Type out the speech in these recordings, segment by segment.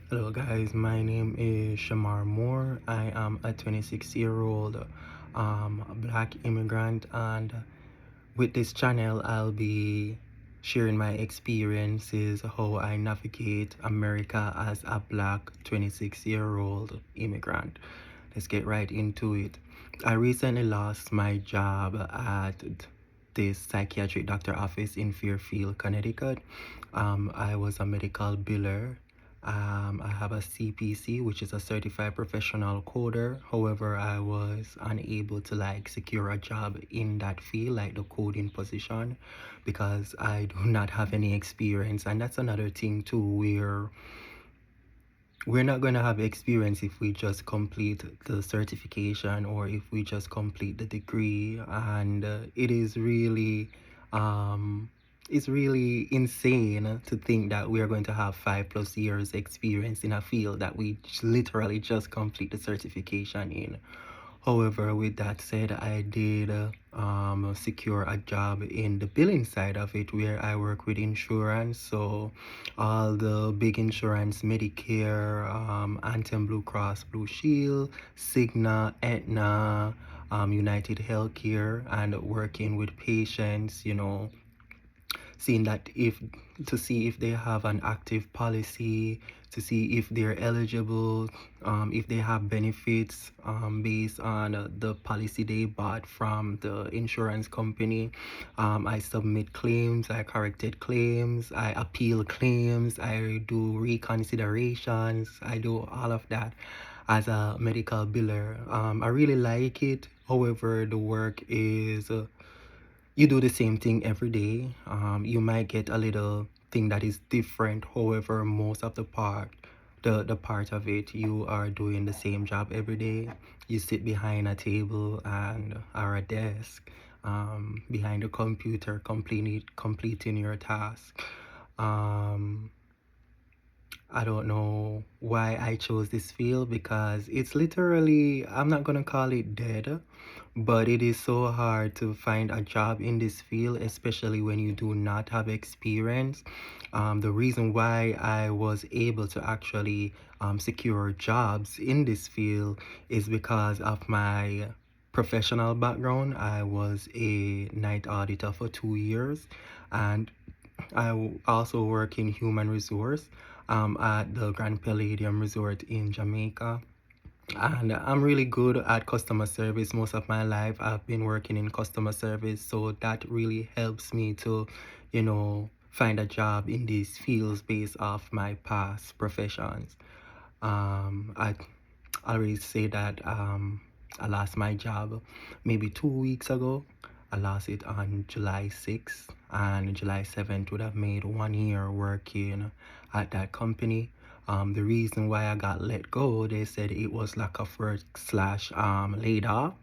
Hello guys, my name is Shamar Moore. I am a 26-year-old black immigrant, and with this channel I'll be sharing my experiences, how I navigate America as a black 26-year-old immigrant. Let's get right into it. I recently lost my job at this psychiatric doctor office in Fairfield, Connecticut. I was a medical biller. I have a CPC, which is a certified professional coder. However, I was unable to secure a job in that field, like the coding position, because I do not have any experience. And that's another thing too, where we're not going to have experience if we just complete the certification or if we just complete the degree. And it is really it's really insane to think that we are going to have 5+ years experience in a field that we literally just complete the certification in. However, with that said, I did secure a job in the billing side of it, where I work with insurance. So all the big insurance, Medicare, Anthem, Blue Cross Blue Shield, Cigna, Aetna, United Healthcare, and working with patients, seeing that if to see if they have an active policy, to see if they're eligible, if they have benefits based on the policy they bought from the insurance company. I submit claims, I corrected claims, I appeal claims, I do reconsiderations, I do all of that as a medical biller. I really like it. However, the work is you do the same thing every day. You might get a little thing that is different. However, most of the part of it, you are doing the same job every day. You sit behind a table and or a desk, behind a computer, completing your task. Um, I don't know why I chose this field, because it's literally, I'm not gonna call it dead, but it is so hard to find a job in this field, especially when you do not have experience. The reason why I was able to actually secure jobs in this field is because of my professional background. I was a night auditor for 2 years, and also work in human resource at the Grand Palladium Resort in Jamaica. And I'm really good at customer service. Most of my life I've been working in customer service, so that really helps me to, find a job in these fields based off my past professions. I already say that I lost my job maybe 2 weeks ago. I lost it on July 6th, and July 7th would have made 1 year working at that company. The reason why I got let go, they said it was lack of work slash laid off.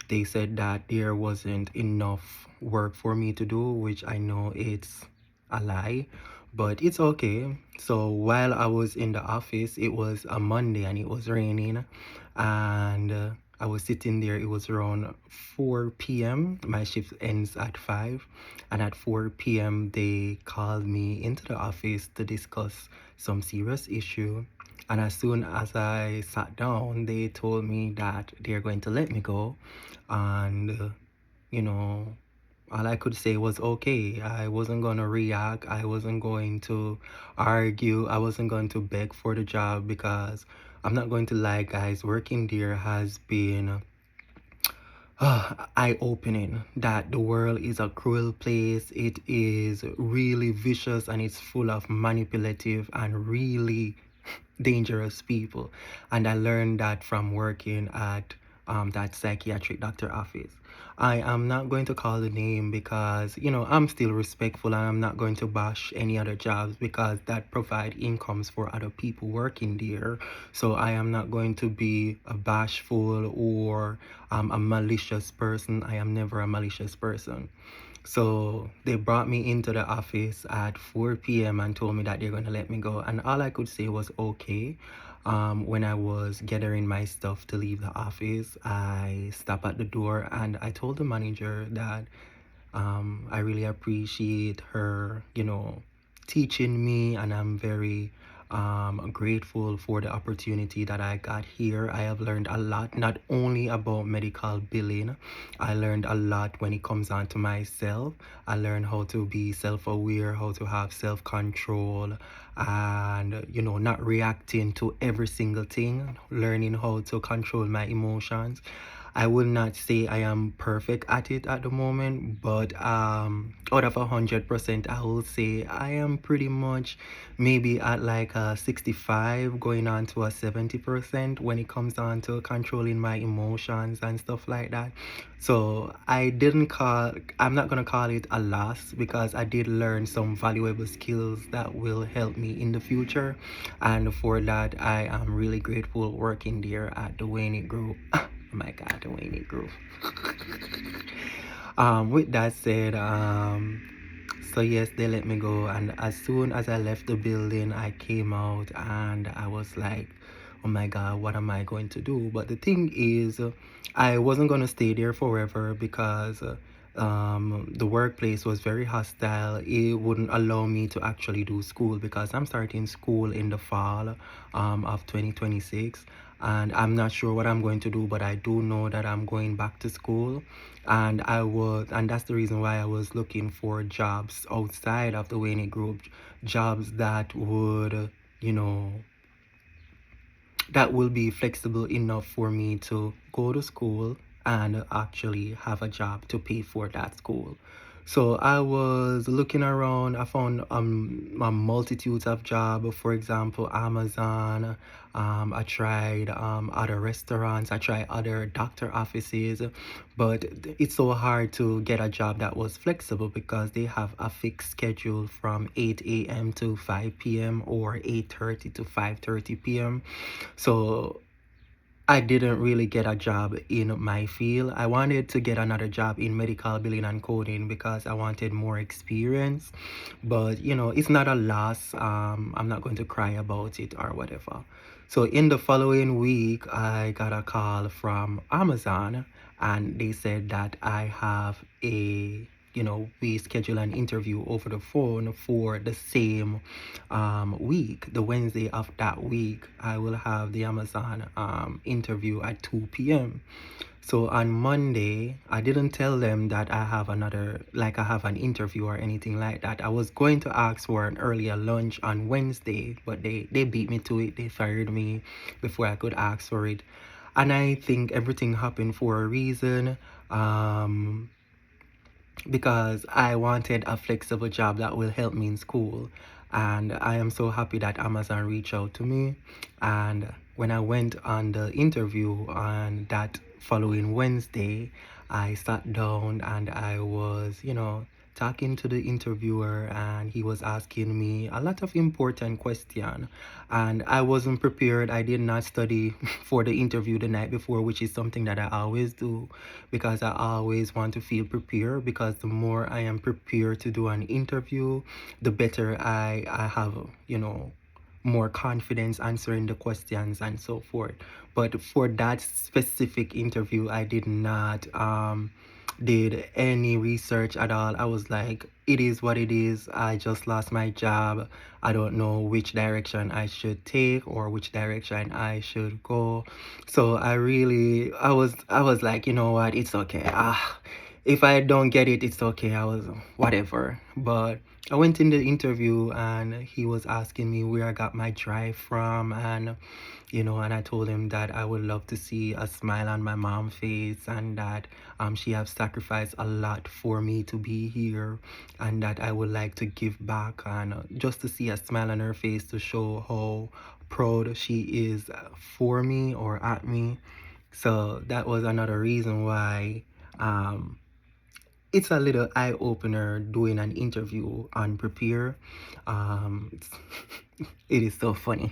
They said that there wasn't enough work for me to do, which I know it's a lie, but it's okay. So while I was in the office, it was a Monday and it was raining, and I was sitting there. It was around 4 p.m. My shift ends at 5, and at 4 p.m. they called me into the office to discuss some serious issue. And as soon as I sat down, they told me that they're going to let me go, and you know, all I could say was okay. I wasn't going to react. I wasn't going to argue. I wasn't going to beg for the job, because I'm not going to lie, guys. Working there has been eye-opening that the world is a cruel place. It is really vicious, and it's full of manipulative and really dangerous people. And I learned that from working at that psychiatric doctor office. I am not going to call the name, because I'm still respectful, and I'm not going to bash any other jobs, because that provide incomes for other people working there. So I am not going to be a bashful or a malicious person. I am never a malicious person. So they brought me into the office at 4 p.m. and told me that they're going to let me go. And all I could say was okay. When I was gathering my stuff to leave the office, I stopped at the door and I told the manager that I really appreciate her, teaching me, and I'm very Grateful for the opportunity that I got here. I have learned a lot, not only about medical billing. I learned a lot when it comes on to myself. I learned how to be self-aware, how to have self-control, and not reacting to every single thing, learning how to control my emotions. I will not say I am perfect at it at the moment, but out of 100%, I will say I am pretty much maybe at like a 65 going on to a 70% when it comes on to controlling my emotions and stuff like that. So I'm not gonna call it a loss, because I did learn some valuable skills that will help me in the future, and for that I am really grateful working there at the Wayne Group. Oh my God, the Wayne Group. With that said, so yes, they let me go, and as soon as I left the building, I came out and I was like, oh my God, what am I going to do? But the thing is, I wasn't going to stay there forever, because the workplace was very hostile. It wouldn't allow me to actually do school, because I'm starting school in the fall of 2026, and I'm not sure what I'm going to do, but I do know that I'm going back to school. And that's the reason why I was looking for jobs outside of the Wayne Group, jobs that would, you know, that will be flexible enough for me to go to school and actually have a job to pay for that school. So I was looking around. I found a multitude of jobs. For example, Amazon. I tried other restaurants. I tried other doctor offices, but it's so hard to get a job that was flexible, because they have a fixed schedule from 8 a.m. to 5 p.m. or 8:30 to 5:30 p.m. So I didn't really get a job in my field. I wanted to get another job in medical billing and coding, because I wanted more experience. But it's not a loss. I'm not going to cry about it or whatever. So in the following week, I got a call from Amazon, and they said that I have we schedule an interview over the phone for the same week. The Wednesday of that week, I will have the Amazon interview at 2 p.m. So on Monday, I didn't tell them that I have I have an interview or anything like that. I was going to ask for an earlier lunch on Wednesday, but they beat me to it. They fired me before I could ask for it. And I think everything happened for a reason. Because I wanted a flexible job that will help me in school. And I am so happy that Amazon reached out to me. And when I went on the interview on that following Wednesday, I sat down and I was, talking to the interviewer, and he was asking me a lot of important questions. And I wasn't prepared. I did not study for the interview the night before, which is something that I always do, because I always want to feel prepared, because the more I am prepared to do an interview, the better I have, more confidence answering the questions and so forth. But for that specific interview, I did not did any research at all. I was like, it is what it is. I just lost my job. I don't know which direction I should take or which direction I should go. So I was like, you know what, it's okay. If I don't get it, it's okay. I was whatever. But I went in the interview, and he was asking me where I got my drive from, and and I told him that I would love to see a smile on my mom's face, and that she has sacrificed a lot for me to be here, and that I would like to give back, and just to see a smile on her face to show how proud she is for me or at me. So that was another reason why it's a little eye opener doing an interview on Prepare. It is so funny.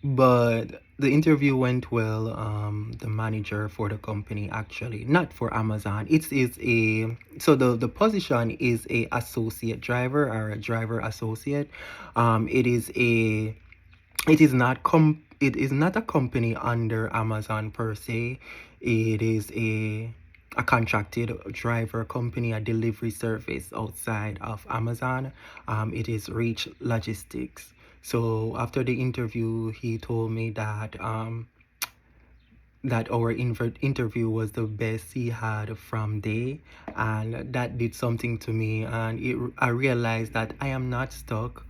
But the interview went well. The manager for the company, actually, not for Amazon. The position is a associate driver, or a driver associate. It is not a company under Amazon per se. It is a contracted driver company, a delivery service outside of Amazon. It is Reach Logistics. So after the interview, he told me that that our interview was the best he had from day, and that did something to me, and I realized that I am not stuck.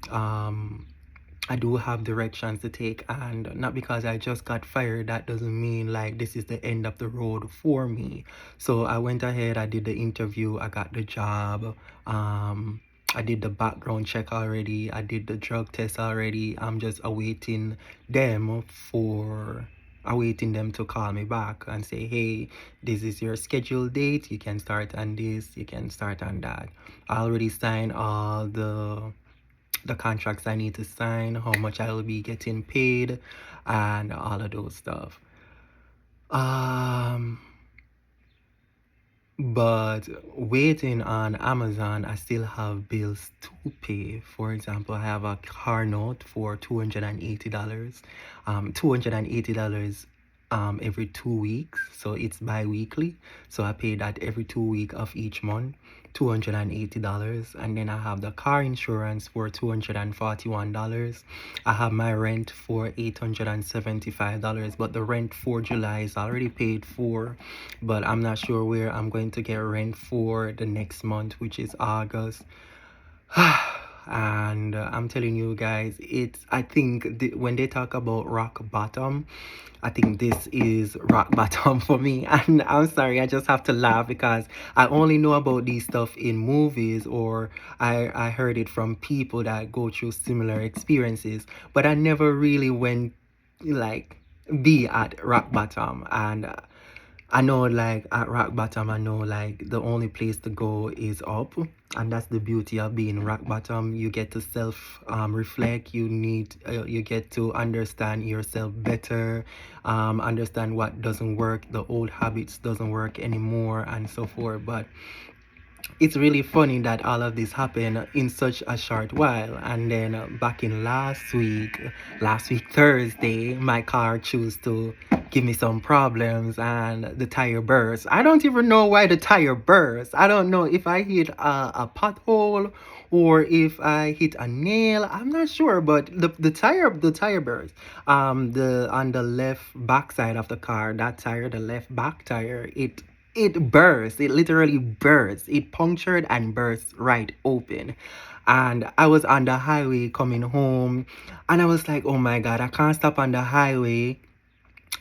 I do have directions to take, and not because I just got fired, that doesn't mean like this is the end of the road for me. So I went ahead, I did the interview, I got the job. I did the background check already, I did the drug test already. I'm just awaiting them to call me back and say, hey, this is your scheduled date, you can start on this, you can start on that. I already signed all the contracts I need to sign, how much I will be getting paid, and all of those stuff. But waiting on Amazon, I still have bills to pay. For example, I have a car note for $280. $280 every 2 weeks, so it's bi-weekly. So I pay that every 2 weeks of each month, $280. And then I have the car insurance for $241. I have my rent for $875, but the rent for July is already paid for, but I'm not sure where I'm going to get rent for the next month, which is August. And I'm telling you guys, I think when they talk about rock bottom, I think this is rock bottom for me. And I'm sorry, I just have to laugh because I only know about these stuff in movies, or I heard it from people that go through similar experiences, but I never really went like be at rock bottom. And I know like at rock bottom, I know like the only place to go is up, and that's the beauty of being rock bottom. You get to self reflect. You get to understand yourself better, understand what doesn't work, the old habits doesn't work anymore, and so forth. But it's really funny that all of this happened in such a short while. And then back in last week Thursday, my car chose to give me some problems and the tire burst. I don't even know why the tire burst. I don't know if I hit a pothole or if I hit a nail. I'm not sure, but the tire burst. The on the left back side of the car, that tire, the left back tire, it burst. It literally burst. It punctured and burst right open. And I was on the highway coming home, and I was like, oh my God, I can't stop on the highway.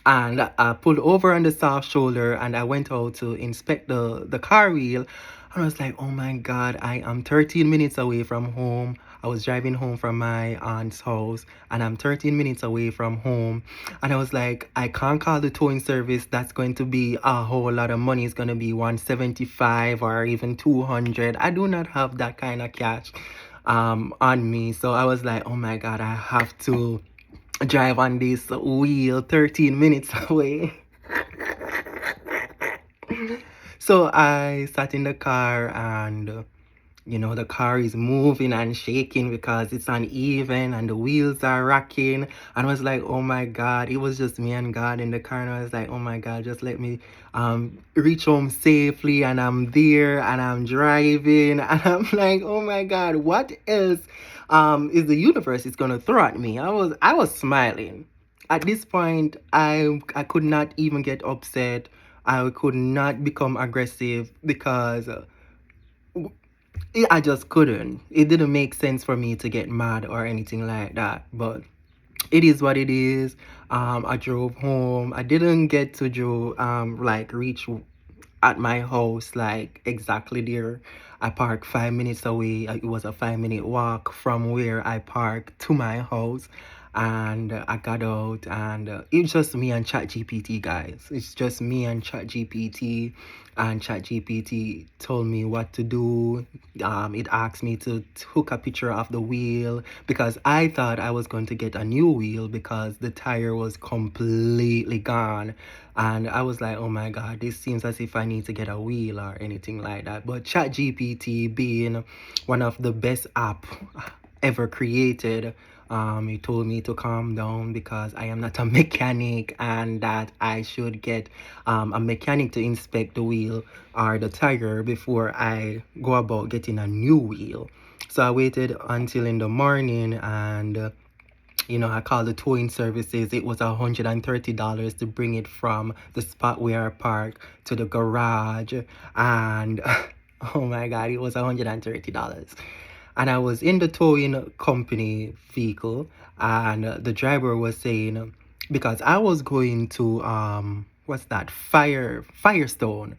And I pulled over on the soft shoulder, and I went out to inspect the car wheel. And I was like, oh my God, I am 13 minutes away from home. I was driving home from my aunt's house, and I'm 13 minutes away from home. And I was like, I can't call the towing service. That's going to be a whole lot of money. It's going to be 175 or even 200. I do not have that kind of cash on me. So I was like, oh my God, I have to drive on this wheel 13 minutes away. So I sat in the car, and the car is moving and shaking because it's uneven and the wheels are rocking. And I was like, oh my God, it was just me and God in the car. And I was like, oh my God, just let me reach home safely. And I'm there and I'm driving. And I'm like, oh my God, what else is the universe is gonna throw at me? I was smiling. At this point, I could not even get upset. I could not become aggressive because I just couldn't. It didn't make sense for me to get mad or anything like that. But it is what it is. I drove home. I didn't get to reach at my house like exactly there. I parked 5 minutes away. It was a 5 minute walk from where I parked to my house. And I got out, and it's just me and ChatGPT, guys. It's just me and ChatGPT, and ChatGPT told me what to do. It asked me to hook a picture of the wheel because I thought I was going to get a new wheel because the tire was completely gone. And I was like, oh my God, this seems as if I need to get a wheel or anything like that. But ChatGPT, being one of the best app ever created, He told me to calm down because I am not a mechanic and that I should get a mechanic to inspect the wheel or the tire before I go about getting a new wheel. So I waited until in the morning and I called the towing services. It was $130 to bring it from the spot where I park to the garage. And oh my God, it was $130. And I was in the towing company vehicle, and the driver was saying, because I was going to what's that, Firestone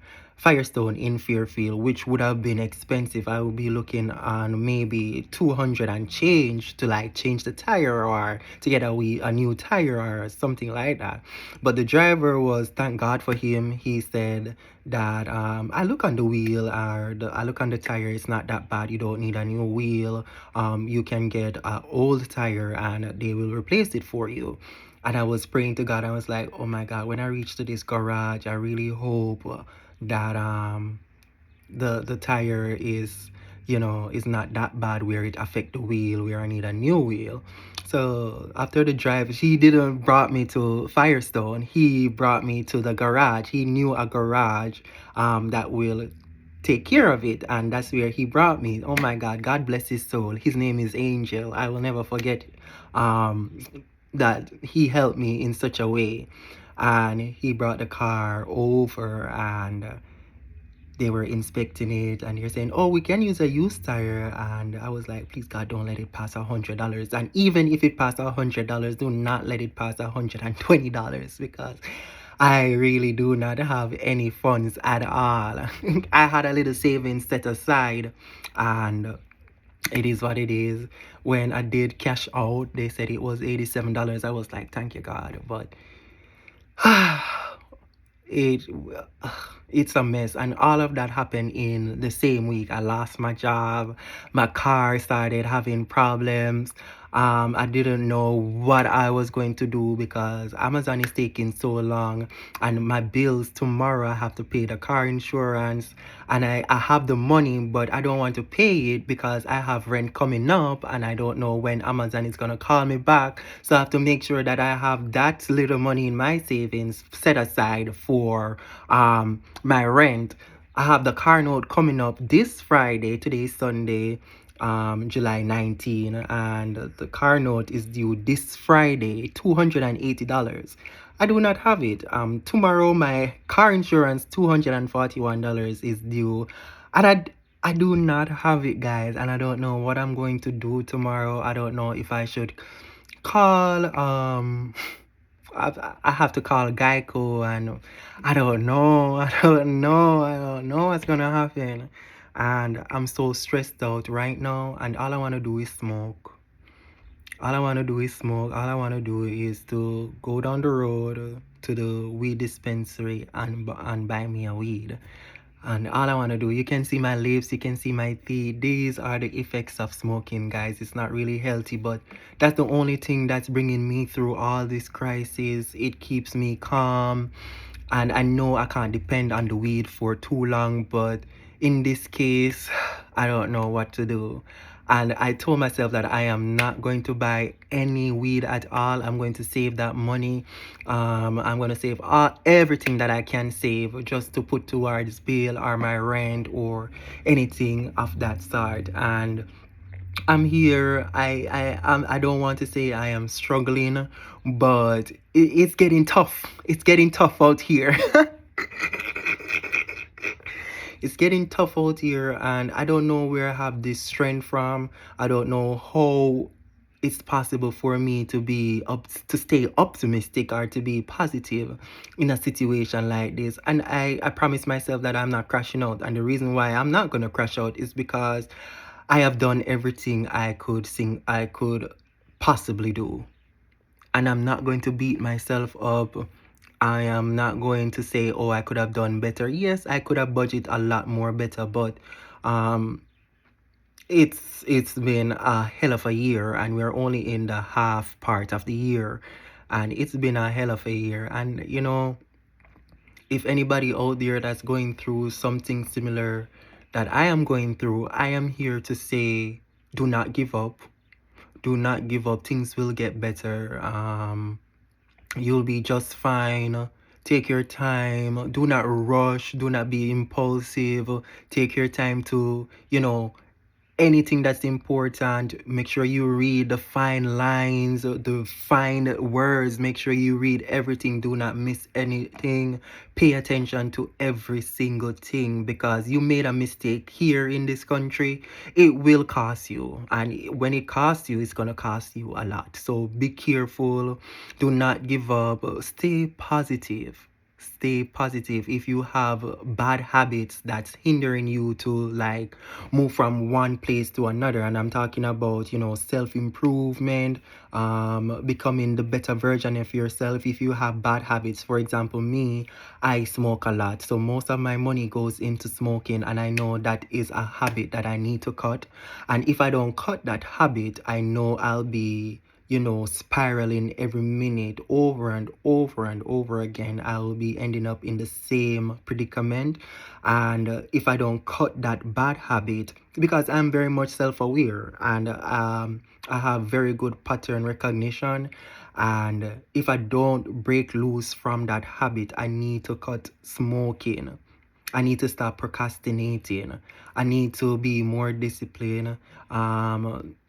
in Fairfield, which would have been expensive. I would be looking on maybe 200 and change to like change the tire or to get a new tire or something like that. But the driver was, thank God for him, he said that I look on the wheel or I look on the tire, it's not that bad, you don't need a new wheel. You can get an old tire and they will replace it for you. And I was praying to God. I was like, oh my God, when I reach to this garage, I really hope that the tire is not that bad where it affect the wheel, where I need a new wheel. So after the drive, she didn't brought me to Firestone. He brought me to the garage. He knew a garage that will take care of it, and that's where he brought me. Oh my God, God bless his soul. His name is Angel. I will never forget that he helped me in such a way. And he brought the car over and they were inspecting it and they're saying, oh, we can use a used tire. And I was like, please God, don't let it pass $100. And even if it passed $100, do not let it pass $120 because I really do not have any funds at all. I had a little savings set aside, and it is what it is. When I did cash out, they said it was $87. I was like, thank you God. But it it's a mess, and all of that happened in the same week. I lost my job, my car started having problems. I didn't know what I was going to do because Amazon is taking so long, and my bills tomorrow, I have to pay the car insurance, and I have the money, but I don't want to pay it because I have rent coming up and I don't know when Amazon is gonna call me back. So I have to make sure that I have that little money in my savings set aside for my rent. I have the car note coming up this Friday. Today is Sunday, July 19, and the car note is due this Friday, $280. I do not have it. Tomorrow my car insurance, $241 is due, and I do not have it, guys, and I don't know what I'm going to do tomorrow. I don't know if I should call I have to call Geico, and I don't know. I don't know what's gonna happen. And I'm so stressed out right now, and all I want to do is smoke. All I want to do is smoke. All I want to do is to go down the road to the weed dispensary and buy me a weed. And all I want to do, you can see my lips, you can see my teeth. These are the effects of smoking, guys. It's not really healthy, but that's the only thing that's bringing me through all this crisis. It keeps me calm. And I know I can't depend on the weed for too long, but in this case, I don't know what to do. And I told myself that I am not going to buy any weed at all. I'm going to save that money. I'm going to save everything that I can save just to put towards bill or my rent or anything of that sort. And I'm here. I don't want to say I am struggling, but it's getting tough. It's getting tough out here. It's getting tough out here, and I don't know where I have this strength from. I don't know how it's possible for me to stay optimistic or to be positive in a situation like this. And I promise myself that I'm not crashing out. And the reason why I'm not gonna crash out is because I have done everything I could possibly do. And I'm not going to beat myself up. I am not going to say, oh, I could have done better. Yes, I could have budgeted a lot more better, but um it's been a hell of a year, and we're only in the half part of the year, and it's been a hell of a year. And if anybody out there that's going through something similar that I am going through, I am here to say, do not give up. Do not give up. Things will get better. You'll be just fine. Take your time. Do not rush. Do not be impulsive. Take your time to, anything that's important. Make sure you read the fine lines, the fine words. Make sure you read everything. Do not miss anything. Pay attention to every single thing, because you made a mistake here in this country, it will cost you, and when it costs you, it's gonna cost you a lot. So be careful. Do not give up. Stay positive. Stay positive. If you have bad habits that's hindering you to like move from one place to another, and I'm talking about, self-improvement, becoming the better version of yourself. If you have bad habits, for example, me, I smoke a lot, so most of my money goes into smoking, and I know that is a habit that I need to cut. And if I don't cut that habit, I know I'll be, spiraling every minute, over and over and over again. I will be ending up in the same predicament. And if I don't cut that bad habit, because I'm very much self-aware, and I have very good pattern recognition. And if I don't break loose from that habit, I need to cut smoking. I need to stop procrastinating. I need to be more disciplined.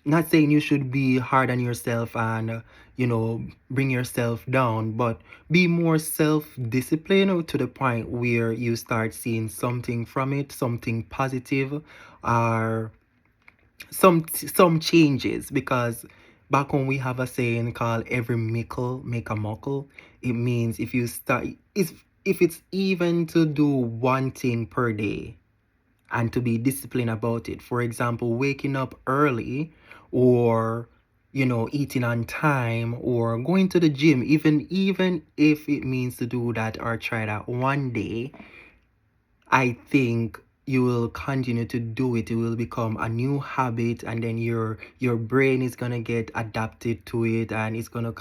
Not saying you should be hard on yourself and, bring yourself down, but be more self-disciplined to the point where you start seeing something from it, something positive, or some changes. Because back home we have a saying called every mickle make a muckle. It means if it's even to do one thing per day and to be disciplined about it. For example, waking up early, or eating on time, or going to the gym, even if it means to do that or try that one day, I think you will continue to do it. It will become a new habit, and then your brain is gonna get adapted to it, and it's gonna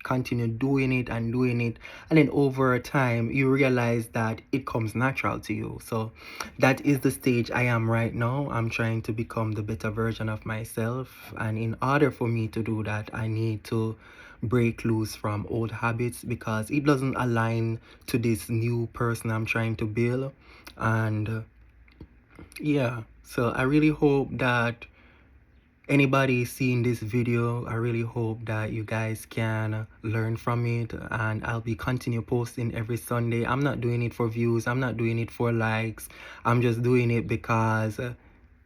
continue doing it and doing it, and then over time you realize that it comes natural to you. So that is the stage I am right now. I'm trying to become the better version of myself, and in order for me to do that, I need to break loose from old habits, because it doesn't align to this new person I'm trying to build. And yeah, so I really hope that anybody seeing this video, I really hope that you guys can learn from it. And I'll be continue posting every Sunday. I'm not doing it for views, I'm not doing it for likes. I'm just doing it because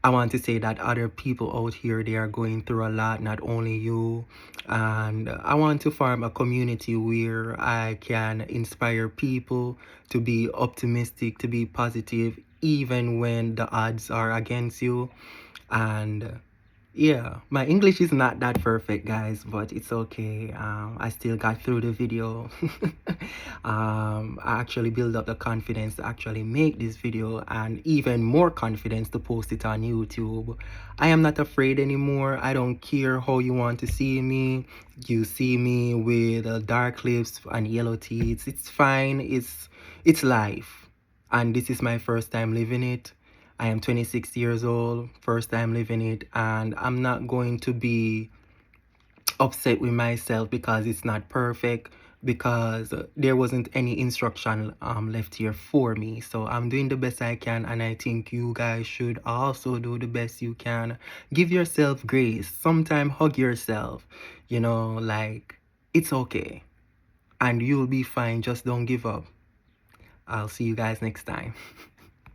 I want to say that other people out here, they are going through a lot, not only you. And I want to form a community where I can inspire people to be optimistic, to be positive, even when the odds are against you. And yeah, my English is not that perfect, guys, but it's okay. I still got through the video. I actually built up the confidence to actually make this video, and even more confidence to post it on YouTube. I am not afraid anymore. I don't care how you want to see me. You see me with dark lips and yellow teeth. It's fine. It's life. And this is my first time living it. I am 26 years old, first time living it, and I'm not going to be upset with myself because it's not perfect, because there wasn't any instruction left here for me. So I'm doing the best I can, and I think you guys should also do the best you can. Give yourself grace. Sometimes hug yourself, like it's okay, and you'll be fine. Just don't give up. I'll see you guys next time.